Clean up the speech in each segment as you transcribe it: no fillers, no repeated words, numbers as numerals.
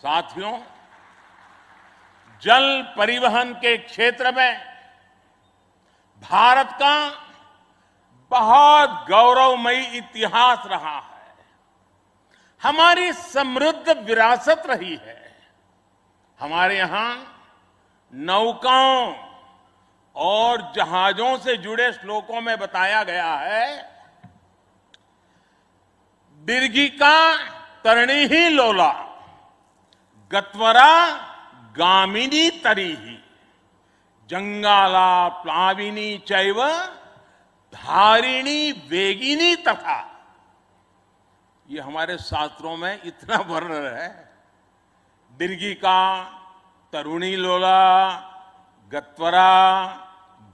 साथियों, जल परिवहन के क्षेत्र में भारत का बहुत गौरवमयी इतिहास रहा है। हमारी समृद्ध विरासत रही है। हमारे यहां नौकाओं और जहाजों से जुड़े श्लोकों में बताया गया है, दीर्घिका तरणीहि लोला गत्वरा गामिनी तरीहि जंगाला प्लाविनी चैव धारिणी वेगिनी तथा। ये हमारे शास्त्रों में इतना वर्णन है। दीर्घिका तरुणी लोला गत्वरा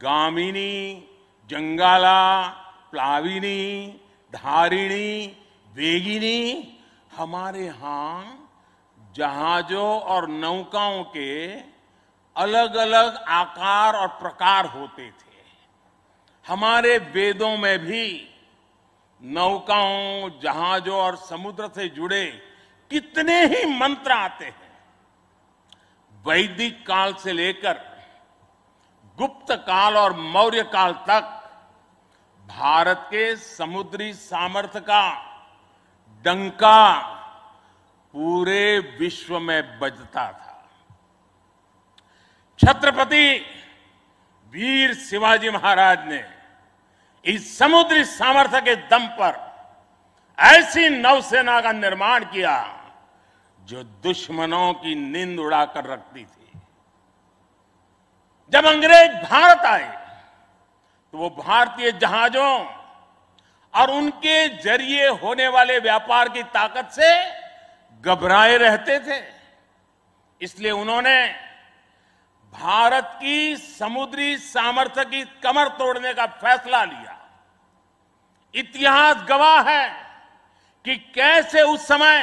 गामिनी जंगाला प्लाविनी धारिणी वेगिनी। हमारे यहां जहाजों और नौकाओं के अलग अलग आकार और प्रकार होते थे। हमारे वेदों में भी नौकाओं, जहाजों और समुद्र से जुड़े कितने ही मंत्र आते हैं। वैदिक काल से लेकर गुप्त काल और मौर्य काल तक भारत के समुद्री सामर्थ्य का डंका पूरे विश्व में बजता था। छत्रपति वीर शिवाजी महाराज ने इस समुद्री सामर्थ्य के दम पर ऐसी नौसेना का निर्माण किया जो दुश्मनों की नींद उड़ाकर रखती थी। जब अंग्रेज भारत आए तो वो भारतीय जहाजों और उनके जरिए होने वाले व्यापार की ताकत से घबराए रहते थे। इसलिए उन्होंने भारत की समुद्री सामर्थ्य की कमर तोड़ने का फैसला लिया। इतिहास गवाह है कि कैसे उस समय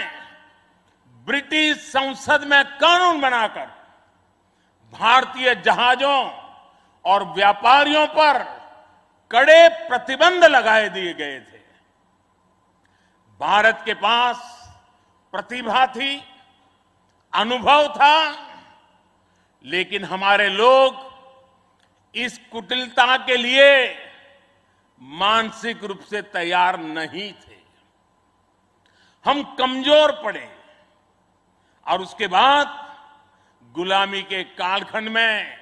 ब्रिटिश संसद में कानून बनाकर भारतीय जहाजों और व्यापारियों पर कड़े प्रतिबंध लगाए दिए गए थे। भारत के पास प्रतिभा थी, अनुभव था, लेकिन हमारे लोग इस कुटिलता के लिए मानसिक रूप से तैयार नहीं थे। हम कमजोर पड़े और उसके बाद गुलामी के कालखंड में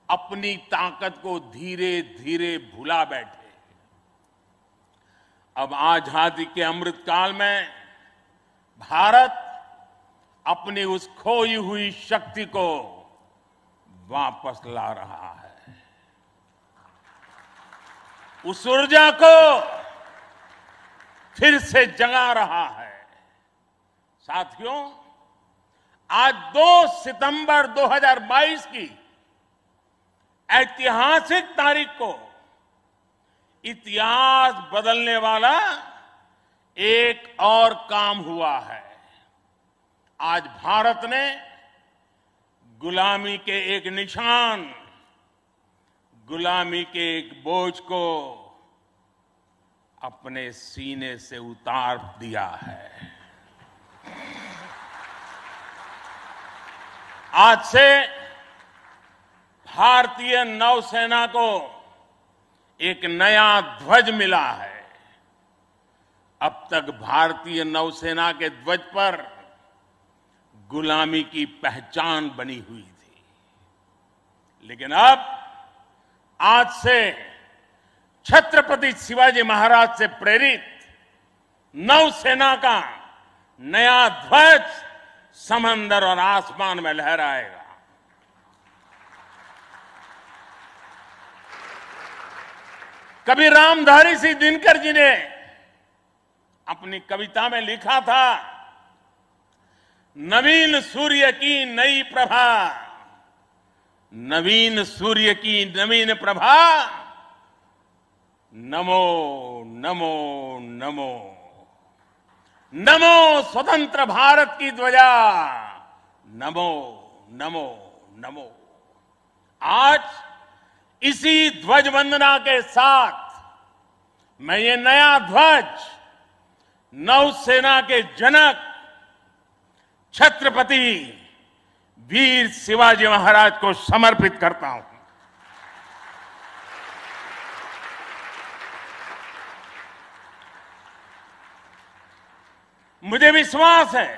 अपनी ताकत को धीरे धीरे भुला बैठे। अब आजादी के अमृत काल में भारत अपनी उस खोई हुई शक्ति को वापस ला रहा है। उस ऊर्जा को फिर से जगा रहा है। साथियों, आज 2 सितंबर 2022 की ऐतिहासिक तारीख को इतिहास बदलने वाला एक और काम हुआ है। आज भारत ने गुलामी के एक निशान, गुलामी के एक बोझ को अपने सीने से उतार दिया है। आज से भारतीय नौसेना को एक नया ध्वज मिला है। अब तक भारतीय नौसेना के ध्वज पर गुलामी की पहचान बनी हुई थी, लेकिन अब आज से छत्रपति शिवाजी महाराज से प्रेरित नौसेना का नया ध्वज समंदर और आसमान में लहराएगा। कभी रामधारी सिंह दिनकर जी ने अपनी कविता में लिखा था, नवीन सूर्य की नई प्रभा, नवीन सूर्य की नवीन प्रभा, नमो नमो नमो नमो स्वतंत्र भारत की ध्वजा, नमो नमो नमो। आज इसी ध्वज वंदना के साथ मैं ये नया ध्वज नौसेना के जनक छत्रपति वीर शिवाजी महाराज को समर्पित करता हूं। मुझे विश्वास है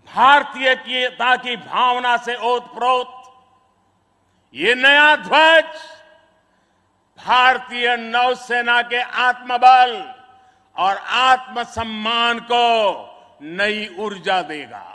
भारतीयता की भावना से ओतप्रोत ये नया ध्वज भारतीय नौसेना के आत्मबल और आत्मसम्मान को नई ऊर्जा देगा।